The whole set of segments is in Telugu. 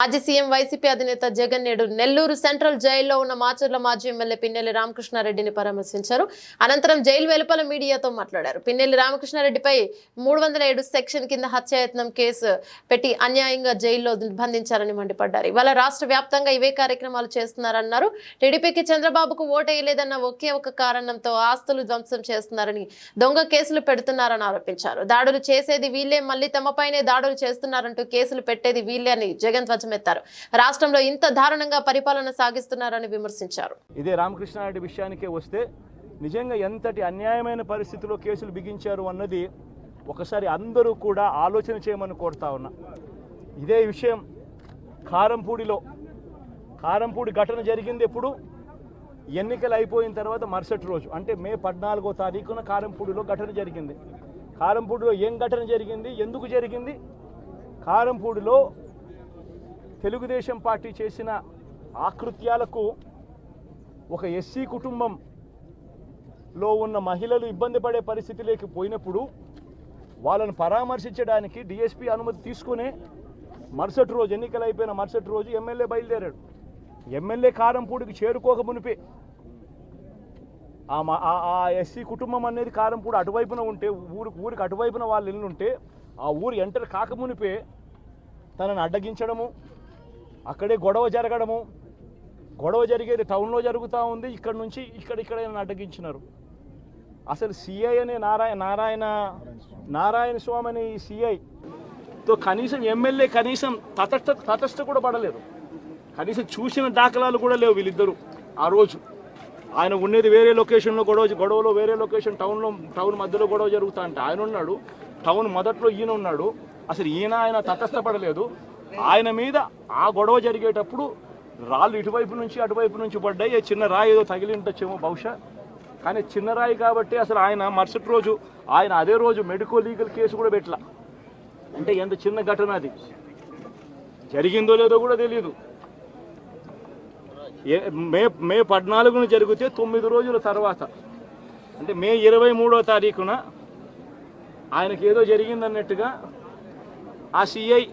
మాజీ సీఎం వైసీపీ అధినేత జగన్ నేడు నెల్లూరు సెంట్రల్ జైల్లో ఉన్న మాచర్ల మాజీ ఎమ్మెల్యే పిన్నెల్లి రామకృష్ణారెడ్డిని పరామర్శించారు. అనంతరం జైలు వెలుపల మీడియాతో మాట్లాడారు. పిన్నెల్లి రామకృష్ణారెడ్డిపై 307 సెక్షన్ కింద హత్యాయత్నం కేసు పెట్టి అన్యాయంగా జైల్లో నిర్బంధించారని మండిపడ్డారు. ఇవాళ రాష్ట్ర వ్యాప్తంగా ఇవే కార్యక్రమాలు చేస్తున్నారన్నారు. టీడీపీకి చంద్రబాబుకు ఓటేయలేదన్న ఒకే ఒక కారణంతో ఆస్తులు ధ్వంసం చేస్తున్నారని, దొంగ కేసులు పెడుతున్నారని ఆరోపించారు. దాడులు చేసేది వీళ్లే, మళ్లీ తమపైనే దాడులు చేస్తున్నారంటూ కేసులు పెట్టేది వీళ్లే అని జగన్ ధ్వజమెత్తారు. రాష్ట్రంలో ఇంత దారుణంగా పరిపాలన సాగిస్తున్నారని విమర్శించారు. ఇదే రామకృష్ణారెడ్డి విషయానికే వస్తే నిజంగా ఎంతటి అన్యాయమైన పరిస్థితిలో కేసులు బిగించారు అన్నది ఒకసారి అందరూ కూడా ఆలోచన చేయమని కోరుతా ఉన్నా. ఇదే విషయం కారంపూడి ఘటన జరిగింది ఎప్పుడు? ఎన్నికలు అయిపోయిన తర్వాత మరుసటి రోజు, అంటే మే 14వ తారీఖున కారంపూడిలో ఘటన జరిగింది. కారంపూడిలో ఏం ఘటన జరిగింది, ఎందుకు జరిగింది? కారంపూడిలో తెలుగుదేశం పార్టీ చేసిన ఆకృత్యాలకు ఒక ఎస్సీ కుటుంబంలో ఉన్న మహిళలు ఇబ్బంది పడే పరిస్థితిలోకి పోయినప్పుడు వాళ్ళను పరామర్శించడానికి డిఎస్పీ అనుమతి తీసుకునే మరుసటి రోజు, ఎన్నికలు అయిపోయిన మరుసటి రోజు ఎమ్మెల్యే బయలుదేరాడు. ఎమ్మెల్యే కారంపూడికి చేరుకోక మునిపే ఆ ఎస్సీ కుటుంబం అనేది కారంపూడి అటువైపున ఉంటే, ఊరికి అటువైపున వాళ్ళు ఇల్లుంటే ఆ ఊరు ఎంటర్ కాకమునిపే తనను అడ్డగించడము, అక్కడే గొడవ జరగడము. గొడవ జరిగేది టౌన్లో జరుగుతూ ఉంది, ఇక్కడ నుంచి ఇక్కడ అడ్డగించినారు. అసలు సిఐ అనే నారాయణ స్వామి అనే ఈ సిఐతో కనీసం ఎమ్మెల్యే కనీసం తటస్థ కూడా పడలేదు. కనీసం చూసిన దాఖలాలు కూడా లేవు వీళ్ళిద్దరూ. ఆ రోజు ఆయన ఉండేది వేరే లొకేషన్లో, గొడవలో వేరే లొకేషన్, టౌన్ మధ్యలో గొడవ జరుగుతా అంటే ఆయన ఉన్నాడు, టౌన్ మొదట్లో ఈయన ఉన్నాడు. అసలు ఆయన తటస్థపడలేదు. ఆయన మీద ఆ గొడవ జరిగేటప్పుడు రాళ్ళు ఇటువైపు నుంచి అటువైపు నుంచి పడ్డాయి. చిన్న రాయి ఏదో తగిలి ఉండొచ్చేమో బహుశా, కానీ చిన్న రాయి కాబట్టి అసలు ఆయన మరుసటి రోజు అదే రోజు మెడికో లీగల్ కేసు కూడా పెట్టలా. అంటే ఎంత చిన్న ఘటన అది, జరిగిందో లేదో కూడా తెలియదు. మే 14న జరిగితే 9 రోజుల తర్వాత, అంటే మే 23వ తారీఖున ఆయనకి ఏదో జరిగిందన్నట్టుగా ఆ సిఐ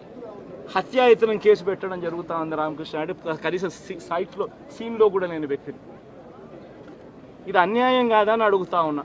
హత్యాయత్నం కేసు పెట్టడం జరుగుతూ ఉంది రామకృష్ణారెడ్డి. కనీసం సీన్లో కూడా నేను పెట్టింది. ఇది అన్యాయం కాదని అడుగుతా ఉన్నా.